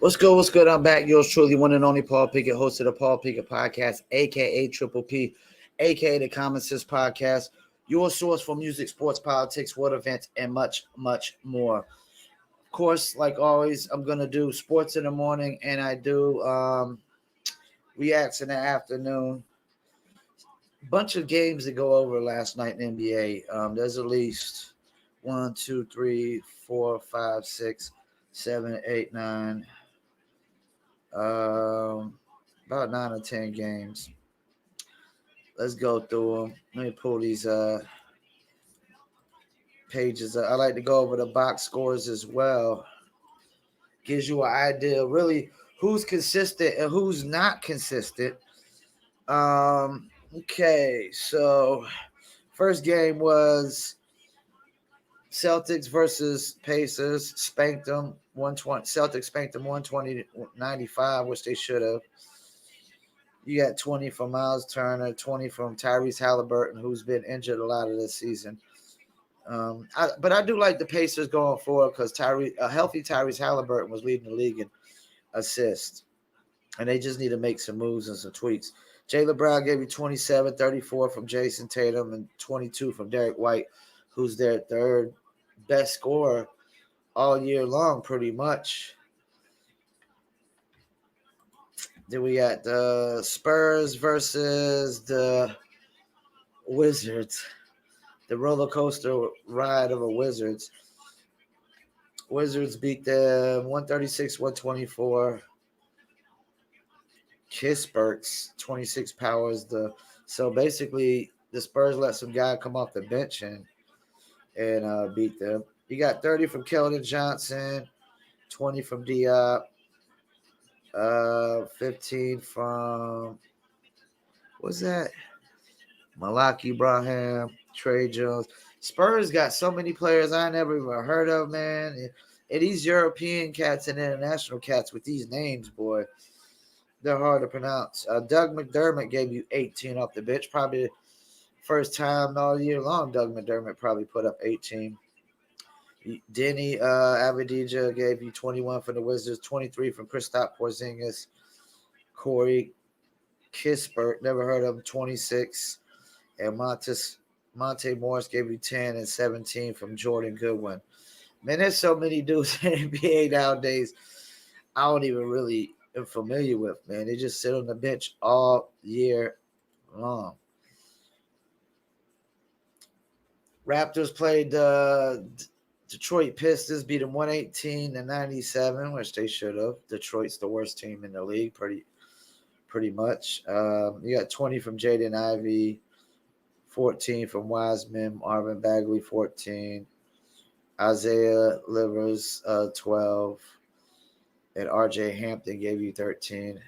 What's good? What's good? I'm back. Yours truly, one and only Paul Pickett, host of the Paul Pickett Podcast, aka Triple P, aka the Common Sense Podcast, your source for music, sports, politics, world events, and much, much more. Of course, like always, I'm gonna do sports in the morning, and I do reacts in the afternoon. Bunch of games to go over last night in NBA. There's at least one, two, three, four, five, six, seven, eight, nine. Um, about 9 or 10 games. Let's go through them. Let me pull these pages. I like to go over the box scores as well. Gives you an idea really who's consistent and who's not consistent. Okay, so first game was Celtics versus Pacers. Spanked them 120. Celtics spanked them 120-95, which they should have. You got 20 from Miles Turner, 20 from Tyrese Halliburton, who's been injured a lot of this season. But I do like the Pacers going forward because a healthy Tyrese Halliburton was leading the league in assists. And they just need to make some moves and some tweaks. Jaylen Brown gave you 27, 34 from Jason Tatum, and 22 from Derek White, who's their third best scorer all year long, pretty much. Then we got the Spurs versus the Wizards. The roller coaster ride of a Wizards. Wizards beat them 136-124. Kispert's 26 powers. So basically the Spurs let some guy come off the bench and beat them. You got 30 from Keldon Johnson, 20 from Diop, 15 from what's that? Malaki Ibrahim, Trey Jones. Spurs got so many players I never even heard of, man. And these European cats and international cats with these names, boy, they're hard to pronounce. Doug McDermott gave you 18 off the bench. Probably the first time all year long Doug McDermott probably put up 18. Denny Avdija gave you 21 from the Wizards, 23 from Kristaps Porzingis. Corey Kispert, never heard of him, 26. And Monte Morris gave you 10 and 17 from Jordan Goodwin. Man, there's so many dudes in the NBA nowadays I don't even really am familiar with, man. They just sit on the bench all year long. Raptors played Detroit Pistons, beat them 118-97, which they should have. Detroit's the worst team in the league, pretty much. You got 20 from Jaden Ivey, 14 from Wiseman, Marvin Bagley, 14, Isaiah Livers, 12, and RJ Hampton gave you 13.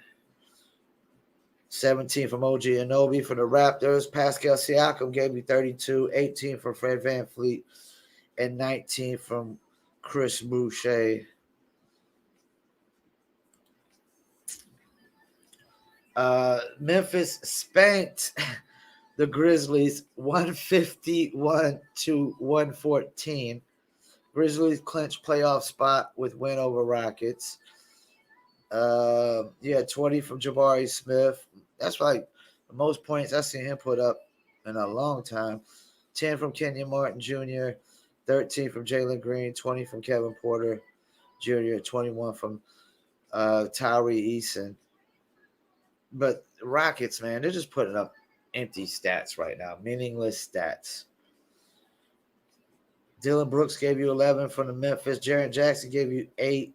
17 from OG Anunoby for the Raptors. Pascal Siakam gave you 32, 18 from Fred VanVleet, and 19 from Chris Boucher. Memphis spanked the Grizzlies 151-114. Grizzlies clinch playoff spot with win over Rockets. You had 20 from Jabari Smith. That's like the most points I've seen him put up in a long time. 10 from Kenyon Martin Jr., 13 from Jalen Green, 20 from Kevin Porter Jr., 21 from Tyree Eason. But Rockets, man, they're just putting up empty stats right now, meaningless stats. Dylan Brooks gave you 11 from the Memphis. Jaren Jackson gave you 18,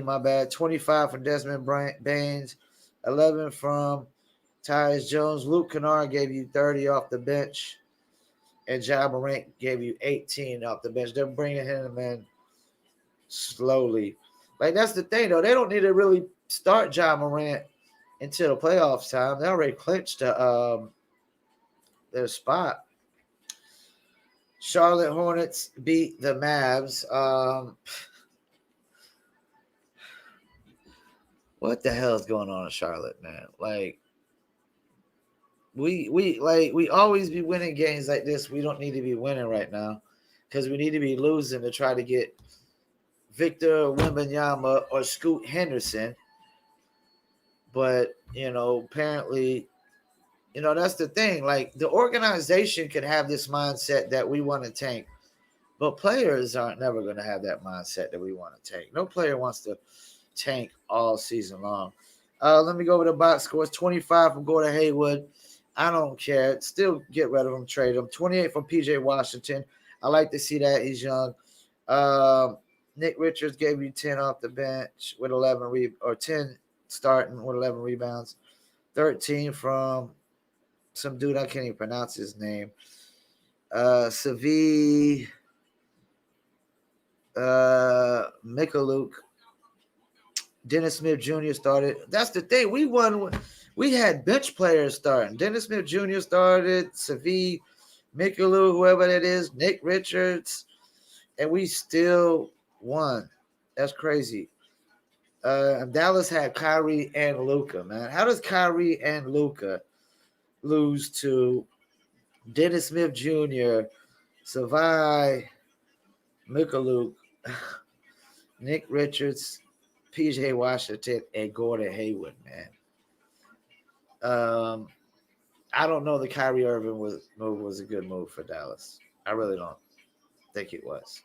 my bad. 25 from Desmond Baines, 11 from Tyus Jones. Luke Kennard gave you 30 off the bench, and Ja Morant gave you 18 off the bench. They're bringing him in slowly. Like, that's the thing, though. They don't need to really start Ja Morant until the playoffs time. They already clinched their spot. Charlotte Hornets beat the Mavs. What the hell is going on in Charlotte, man? Like, we always be winning games like this. We don't need to be winning right now because we need to be losing to try to get Victor Wembanyama or Scoot Henderson. But, apparently, that's the thing. Like, the organization can have this mindset that we want to tank, but players aren't never going to have that mindset that we want to tank. No player wants to tank all season long. Let me go over the box scores. 25 from Gordon Hayward. I don't care. Still get rid of him, trade him. 28 from PJ Washington. I like to see that. He's young. Nick Richards gave you 10 off the bench with 10 starting with 11 rebounds. 13 from some dude, I can't even pronounce his name. Savi Mikaluk. Dennis Smith Jr. started. That's the thing. We had bench players starting. Dennis Smith Jr. started. Savi Mikaluk, whoever that is, Nick Richards, and we still won. That's crazy. Dallas had Kyrie and Luka, man. How does Kyrie and Luka lose to Dennis Smith Jr., Savai Mikaluk, Nick Richards, PJ Washington, and Gordon Hayward, man? I don't know. The Kyrie Irving move was a good move for Dallas. I really don't think it was,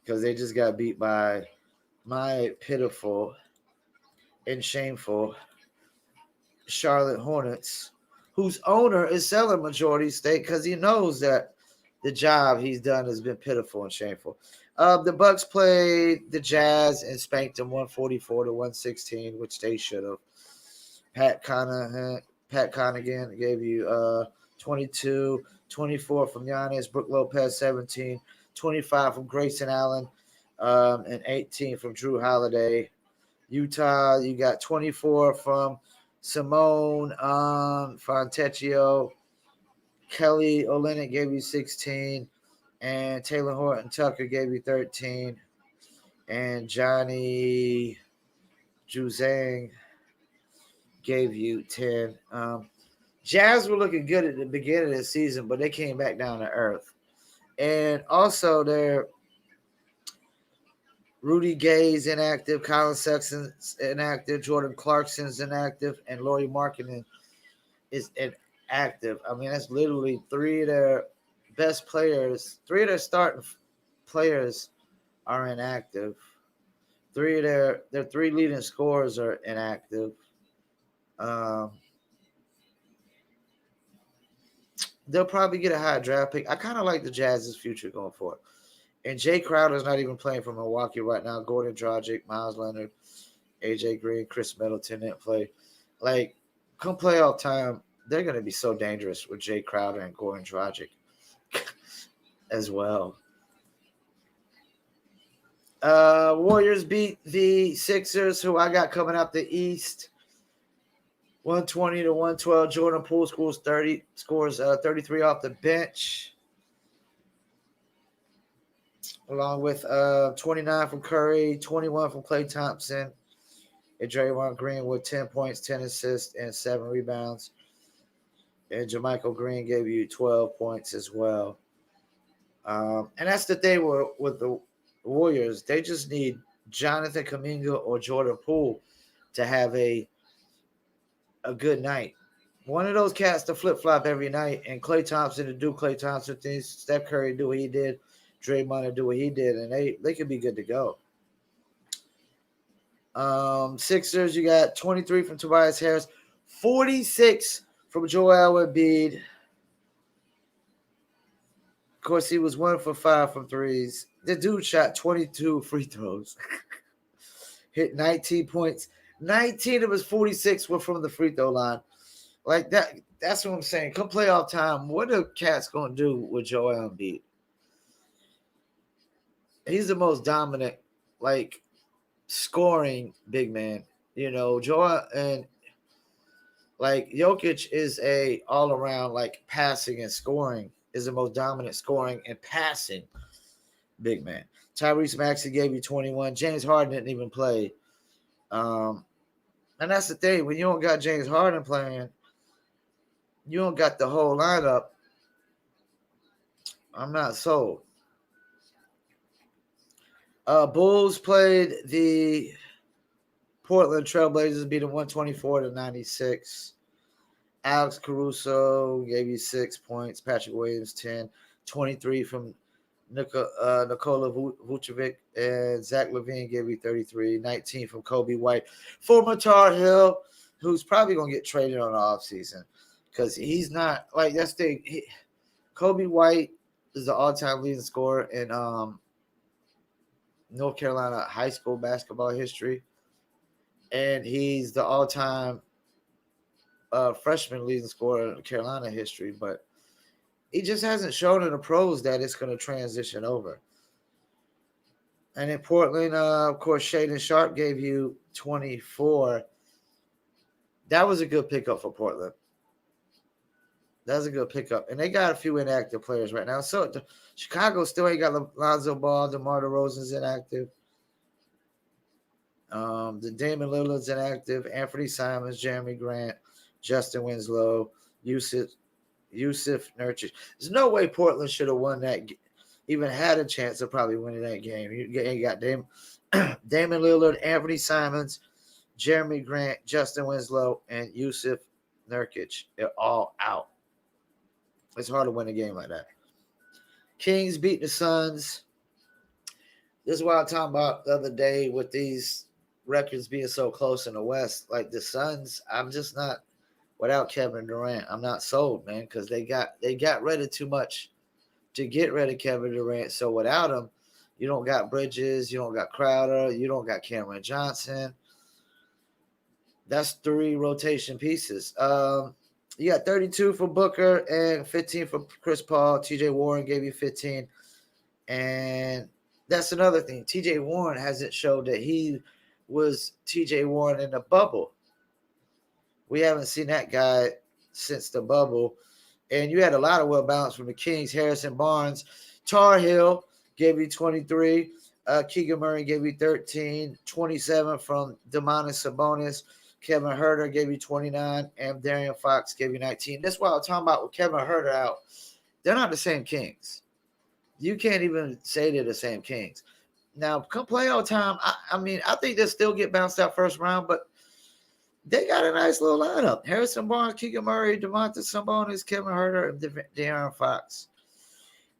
because they just got beat by my pitiful and shameful Charlotte Hornets, whose owner is selling majority stake because he knows that the job he's done has been pitiful and shameful. The Bucks played the Jazz and spanked them 144 to 116, which they should have. Pat Connaughton gave you 22, 24 from Giannis, Brook Lopez 17, 25 from Grayson Allen, and 18 from Drew Holiday. Utah, you got 24 from Simone Fontecchio. Kelly Olynyk gave you 16, and Taylor Horton Tucker gave you 13, and Johnny Juzang gave you 10. Jazz were looking good at the beginning of the season, but they came back down to earth. And also, their Rudy Gay's inactive, Colin Sexton's inactive, Jordan Clarkson's inactive, and Lauri Markkanen is inactive. I mean, that's literally three of their best players. Three of their starting players are inactive. Three of their three leading scorers are inactive. They'll probably get a high draft pick. I kind of like the Jazz's future going forward. And Jay Crowder's not even playing for Milwaukee right now. Gordon Dragic, Miles Leonard, AJ Green, Chris Middleton didn't play. Like, come playoff time, they're going to be so dangerous with Jay Crowder and Gordon Dragic as well. Warriors beat the Sixers, who I got coming out the East, 120 to 112. Jordan Poole scores 33 off the bench, along with 29 from Curry, 21 from Klay Thompson, and Draymond Green with 10 points, 10 assists, and 7 rebounds. And JaMychal Green gave you 12 points as well. And that's the thing with the Warriors. They just need Jonathan Kuminga or Jordan Poole to have a good night. One of those cats to flip-flop every night, and Klay Thompson to do Klay Thompson things, Steph Curry to do what he did, Draymond to do what he did, and they could be good to go. Sixers, you got 23 from Tobias Harris, 46 from Joel Embiid. Of course, he was 1 for 5 from threes. The dude shot 22 free throws, hit 19 points. 19 of his 46 were from the free throw line. Like that. That's what I'm saying. Come playoff time, what are cats going to do with Joel Embiid? He's the most dominant, like, scoring big man. Joel and like Jokic is a all around, like, passing and scoring, is the most dominant scoring and passing big man. Tyrese Maxey gave you 21. James Harden didn't even play. And that's the thing. When you don't got James Harden playing, you don't got the whole lineup. I'm not sold. Bulls played the Portland Trailblazers, beat them 124-96. Alex Caruso gave you 6 points. Patrick Williams, 10. 23 from Nikola Vucevic, and Zach LaVine gave you 33. 19 from Kobe White. Former Tar Heel, who's probably going to get traded on the offseason because he's not, like, that's the Kobe White is the all-time leading scorer in North Carolina high school basketball history, and he's the all-time freshman leading scorer in Carolina history, but he just hasn't shown in the pros that it's going to transition over. And in Portland, of course, Shaedon Sharpe gave you 24. That was a good pickup for Portland. That was a good pickup. And they got a few inactive players right now. So Chicago still ain't got Lonzo Ball. DeMar DeRozan's inactive. The Damon Lillard's inactive. Anthony Simons, Jeremy Grant, Justin Winslow, Yusuf Nurkic. There's no way Portland should have won that, even had a chance of probably winning that game. You got Damon Lillard, Anthony Simons, Jeremy Grant, Justin Winslow, and Yusuf Nurkic. They're all out. It's hard to win a game like that. Kings beat the Suns. This is what I'm talking about the other day with these records being so close in the West. Like the Suns, I'm just not, without Kevin Durant, I'm not sold, man, because they got rid of too much to get rid of Kevin Durant. So without him, you don't got Bridges, you don't got Crowder, you don't got Cameron Johnson. That's 3 rotation pieces. You got 32 for Booker and 15 for Chris Paul. TJ Warren gave you 15. And that's another thing. TJ Warren hasn't showed that he was TJ Warren in the bubble. We haven't seen that guy since the bubble. And you had a lot of well balance from the Kings. Harrison Barnes. Tar Heel gave you 23. Keegan Murray gave you 13. 27 from Domantas Sabonis. Kevin Huerter gave you 29, and Darian Fox gave you 19. That's what I'm talking about with Kevin Huerter out. They're not the same Kings. You can't even say they're the same Kings. Now, come playoff time, I mean, I think they'll still get bounced out first round, but they got a nice little lineup. Harrison Barnes, Keegan Murray, Domantas Sabonis, Kevin Huerter, and De'Aaron Fox.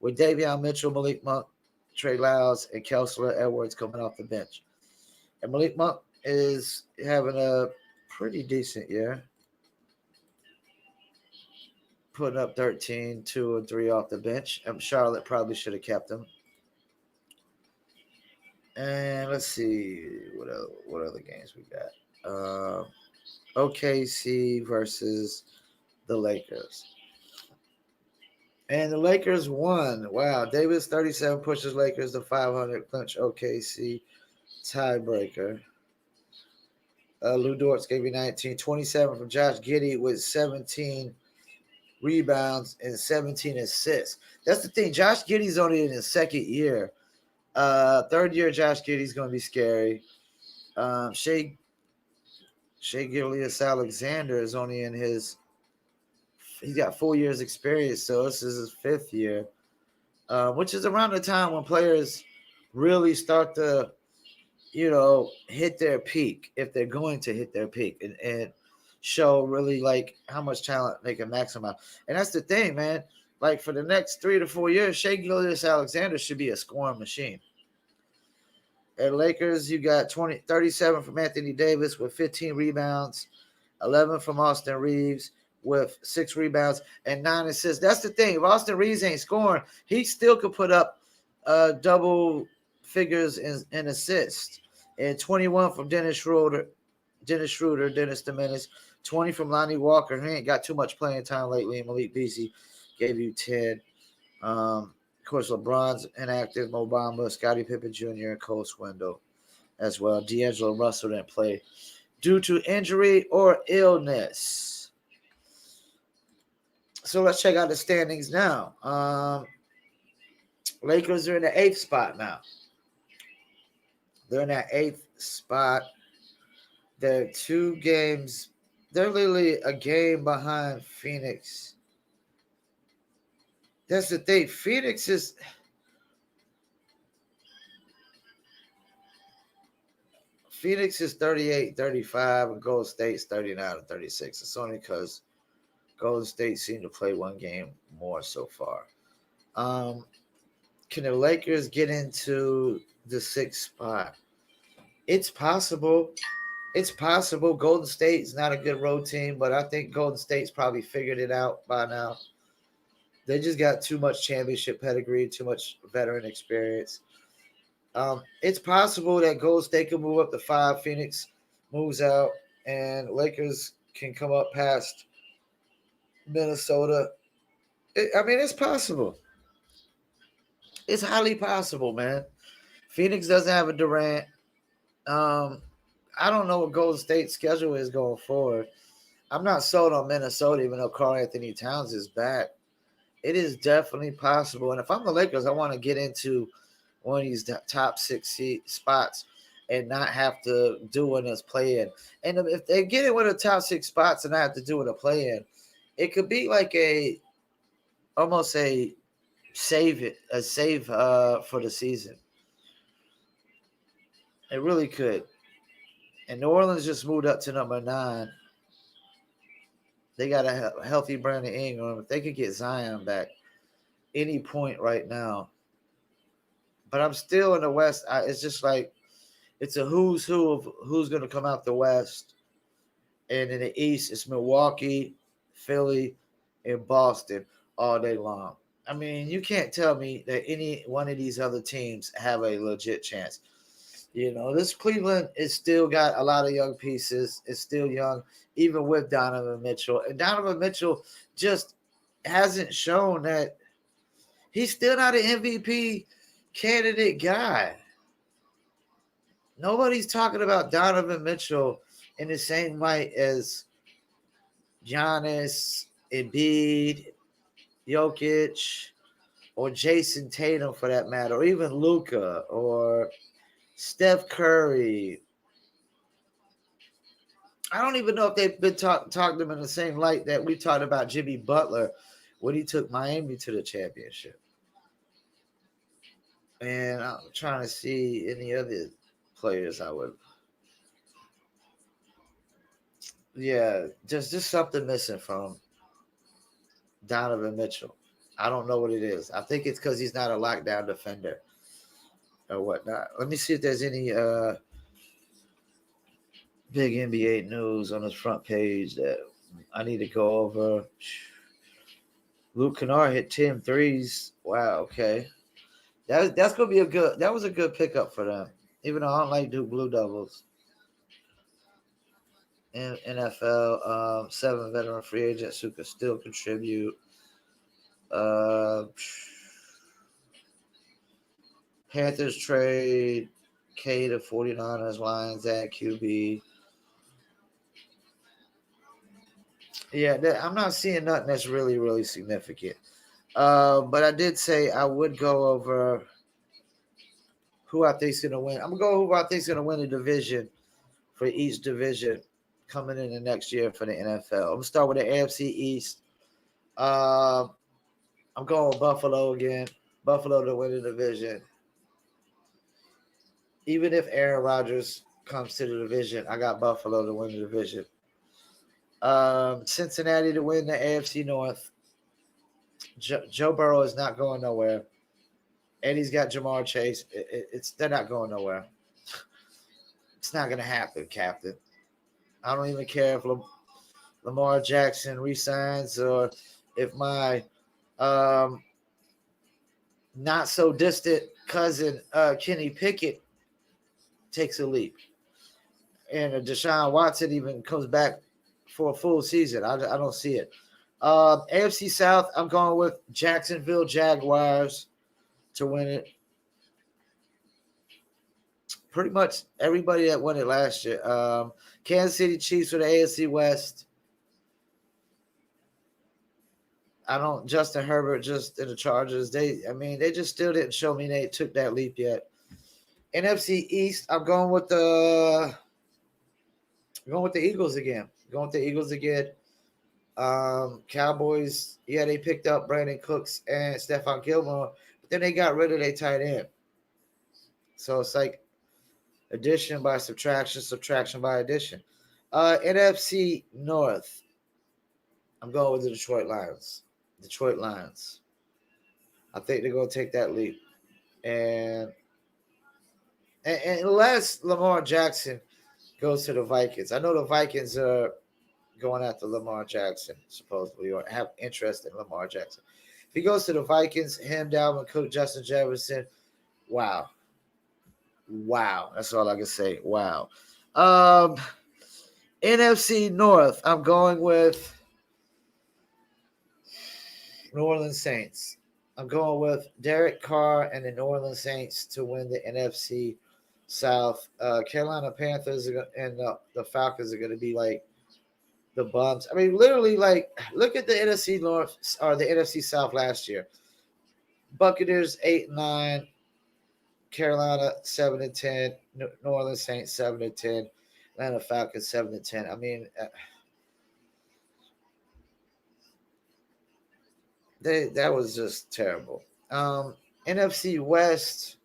With Davion Mitchell, Malik Monk, Trey Lyles, and Kessler Edwards coming off the bench. And Malik Monk is having a pretty decent year. Putting up 13, 2 and 3 off the bench. Charlotte probably should have kept him. And let's see what other games we got. OKC versus the Lakers. And the Lakers won. Wow. Davis 37 pushes Lakers to 500. Clinch OKC tiebreaker. Lou Dortz gave you 19. 27 from Josh Giddey with 17 rebounds and 17 assists. That's the thing. Josh Giddey's only in his second year. Third year, Josh Giddey's going to be scary. Shea Gilgeous-Alexander is only in his – he's got 4 years experience, so this is his 5th year, which is around the time when players really start to, hit their peak, if they're going to hit their peak, and show really like how much talent they can maximize. And that's the thing, man. Like for the next 3 to 4 years, Shea Gilgeous-Alexander should be a scoring machine. At Lakers, you got 37 from Anthony Davis with 15 rebounds, 11 from Austin Reeves with 6 rebounds and 9 assists. That's the thing. If Austin Reeves ain't scoring, he still could put up double figures in assists. And 21 from Dennis Schroeder, Dennis the Menace. 20 from Lonnie Walker. He ain't got too much playing time lately. And Malik Beasley gave you 10. Of course, LeBron's inactive. Mo Bamba, Scottie Pippen Jr., and Cole Swindle as well. D'Angelo Russell didn't play due to injury or illness. So let's check out the standings now. Lakers are in the 8th spot now. They're in that 8th spot. They're 2 games. They're literally a game behind Phoenix. That's the thing. Phoenix is Phoenix is 38-35, and Golden State's 39-36. It's only because Golden State seemed to play one game more so far. Um, can the Lakers get into the sixth spot? It's possible. It's possible. Golden State's not a good road team, but I think Golden State's probably figured it out by now. They just got too much championship pedigree, too much veteran experience. It's possible that Golden State can move up to 5, Phoenix moves out, and Lakers can come up past Minnesota. I mean, it's possible. It's highly possible, man. Phoenix doesn't have a Durant. Um, I don't know what Golden State's schedule is going forward. I'm not sold on Minnesota, even though Karl Anthony Towns is back. It is definitely possible. And if I'm the Lakers, I want to get into one of these top 6 spots and not have to do one as play in. And if they get in one of the top 6 spots and I have to do it a play in, it could be like almost a save for the season. It really could. And New Orleans just moved up to number 9. They got a healthy Brandon Ingram. If they could get Zion back any point right now. But I'm still in the West. It's just like it's a who's who of who's going to come out the West. And in the East, it's Milwaukee, Philly, and Boston all day long. I mean, you can't tell me that any one of these other teams have a legit chance. You know, this Cleveland is still got a lot of young pieces. It's still young, even with Donovan Mitchell. And Donovan Mitchell just hasn't shown that he's still not an MVP candidate guy. Nobody's talking about Donovan Mitchell in the same light as Giannis, Embiid, Jokic, or Jason Tatum for that matter, or even Luka or Steph Curry. I don't even know if they've been talking them in the same light that we talked about Jimmy Butler when he took Miami to the championship. And I'm trying to see any other players I would. Yeah, just something missing from Donovan Mitchell. I don't know what it is. I think it's because he's not a lockdown defender or whatnot. Let me see if there's any big NBA news on his front page that I need to go over. Luke Kennard hit 10 threes. Wow, okay. That's gonna be that was a good pickup for them. Even though I don't like Duke Blue Devils. In NFL, 7 veteran free agents who could still contribute. Panthers trade K to 49ers, Lions at QB. Yeah, I'm not seeing nothing that's really, really significant. But I did say I would go over who I think is going to win. I'm going to go who I think is going to win the division for each division coming in the next year for the NFL. I'm going to start with the AFC East. I'm going with Buffalo again. Buffalo to win the division. Even if Aaron Rodgers comes to the division, I got Buffalo to win the division. Cincinnati to win the AFC North. Joe Burrow is not going nowhere. And he's got Jamar Chase. They're not going nowhere. It's not going to happen, Captain. I don't even care if Lamar Jackson resigns or if my not so distant cousin Kenny Pickett takes a leap. And Deshaun Watson even comes back for a full season. I don't see it. AFC South, I'm going with Jacksonville Jaguars to win it. Pretty much everybody that won it last year. Kansas City Chiefs for the AFC West. Justin Herbert just in the Chargers. They just still didn't show me they took that leap yet. NFC East, I'm going with the Eagles again. Cowboys, yeah, they picked up Brandon Cooks and Stephon Gilmore, but then they got rid of their tight end. So it's like Addition by subtraction, subtraction by addition. NFC North. I'm going with the Detroit Lions. Detroit Lions. I think they're going to take that leap. And unless Lamar Jackson goes to the Vikings. I know the Vikings are going after Lamar Jackson, supposedly, or have interest in Lamar Jackson. If he goes to the Vikings, him, Dalvin Cook, Justin Jefferson, wow. Wow. That's all I can say. Wow. Um, NFC North, I'm going with New Orleans Saints. I'm going with Derek Carr and the New Orleans Saints to win the NFC South. Carolina Panthers and the Falcons are going to be like the bums. I mean, literally, like, look at the NFC North or the NFC South last year. Buccaneers 8-9, Carolina 7-10, New Orleans Saints 7-10, Atlanta Falcons 7-10. I mean, that was just terrible. NFC West,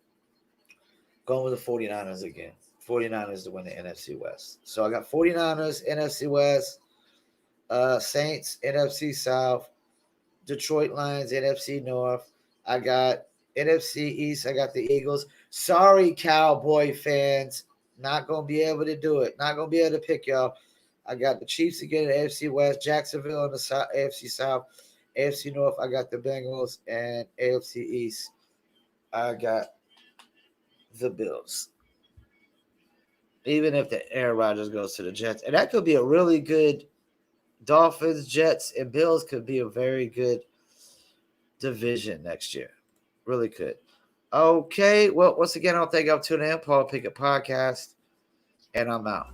going with the 49ers again. 49ers to win the NFC West. So I got 49ers, NFC West, Saints, NFC South, Detroit Lions, NFC North. I got NFC East. I got the Eagles. Sorry, Cowboy fans. Not going to be able to do it. Not going to be able to pick y'all. I got the Chiefs again in the AFC West, Jacksonville in the AFC South, AFC North. I got the Bengals, and AFC East. I got the Bills. Even if the Aaron Rodgers goes to the Jets, and that could be a really good Dolphins, Jets, and Bills could be a very good division next year. Really could. Okay. Well, once again, I'll thank you for tuning in. Paul Pickett Podcast, and I'm out.